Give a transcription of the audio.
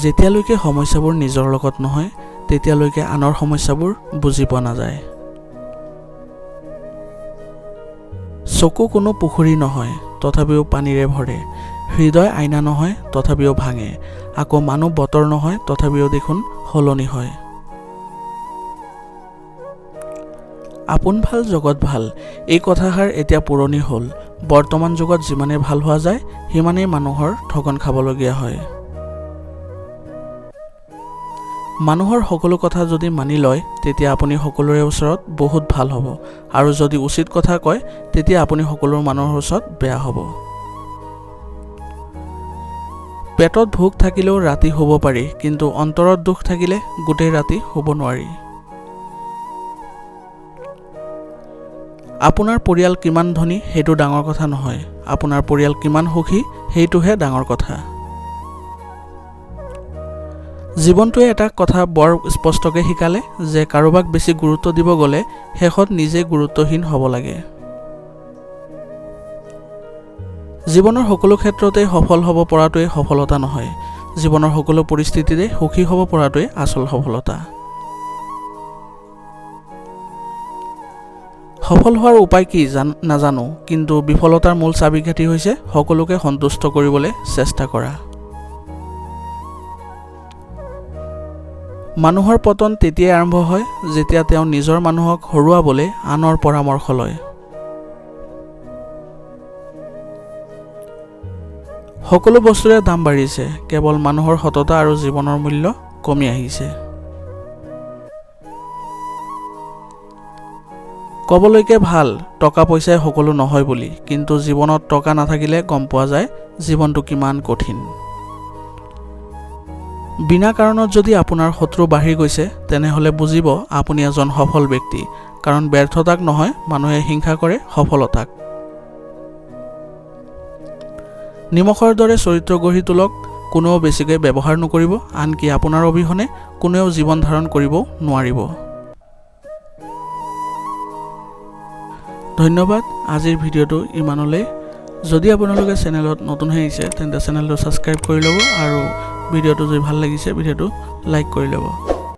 যেতিয়ালৈকে সমস্যাবোৰ নিজৰ লগত নহয় তেতিয়ালৈকে আনৰ সমস্যাবোৰ বুজি পোৱা নাযায়। চকু কোনো পুখুৰী নহয় তথাপিও পানীৰে ভৰে, হৃদয় আইনা নহয় তথাপিও ভাঙে, আকৌ মানুহ বতৰ নহয় তথাপিও দেখোন সলনি হয়। আপোন ভাল জগত ভাল, এই কথাষাৰ এতিয়া পুৰণি হ'ল। বৰ্তমান যুগত যিমানে ভাল হোৱা যায় সিমানেই মানুহৰ ঠগন খাবলগীয়া হয়। মানুহৰ সকলো কথা যদি মানি লয় তেতিয়া আপুনি সকলোৰে ওচৰত বহুত ভাল হ'ব, আৰু যদি উচিত কথা কয় তেতিয়া আপুনি সকলো মানুহৰ ওচৰত বেয়া হ'ব। পেটত ভোক থাকিলেও ৰাতি শুব পাৰি, কিন্তু অন্তৰত দুখ থাকিলে গোটেই ৰাতি শুব নোৱাৰি। আপোনাৰ পৰিয়াল কিমান ধনী সেইটো ডাঙৰ কথা নহয়, আপোনাৰ পৰিয়াল কিমান সুখী সেইটোহে ডাঙৰ কথা। জীৱনটোৱে এটা কথা বৰ স্পষ্টকৈ শিকালে যে কাৰোবাক বেছি গুৰুত্ব দিব গ'লে শেষত নিজে গুৰুত্বহীন হ'ব লাগে। জীৱনৰ সকলো ক্ষেত্ৰতে সফল হ'ব পৰাটোৱে সফলতা নহয়, জীৱনৰ সকলো পৰিস্থিতিতে সুখী হ'ব পৰাটোৱে আচল সফলতা। সফল হোৱাৰ উপায় কি নাজানো, কিন্তু বিফলতাৰ মূল চাবিকাঠি হৈছে সকলোকে সন্তুষ্ট কৰিবলৈ চেষ্টা কৰা। মানুহৰ পতন তেতিয়াই আৰম্ভ হয় যেতিয়া তেওঁ নিজৰ মানুহক হৰুৱাবলৈ আনৰ পৰামৰ্শ লয়। সকলো বস্তুৰে দাম বাঢ়িছে, কেৱল মানুহৰ সততা আৰু জীৱনৰ মূল্য কমি আহিছে। ক'বলৈকে ভাল টকা পইচাই সকলো নহয় বুলি, কিন্তু জীৱনত টকা নাথাকিলে গম পোৱা যায় জীৱনটো কিমান কঠিন। বিনা কাৰণত যদি আপোনাৰ শত্ৰু বাঢ়ি গৈছে তেনেহ'লে বুজিব আপুনি এজন সফল ব্যক্তি, কাৰণ ব্যৰ্থতাক নহয় মানুহে হিংসা কৰে সফলতাক। নিমখৰ দৰে চৰিত্ৰ গঢ়ি তোলক, কোনেও বেছিকৈ ব্যৱহাৰ নকৰিব, আনকি আপোনাৰ অবিহনে কোনেও জীৱন ধাৰণ কৰিবও নোৱাৰিব। ধন্যবাদ। আজিৰ ভিডিঅ'টো ইমানলৈ। যদি আপোনালোকে চেনেলত নতুন হৈ আহিছে তেন্তে চেনেলটো ছাবস্ক্ৰাইব কৰি ল'ব, আৰু ভিডিঅ'টো যদি ভাল লাগিছে ভিডিঅ'টো লাইক কৰি ল'ব।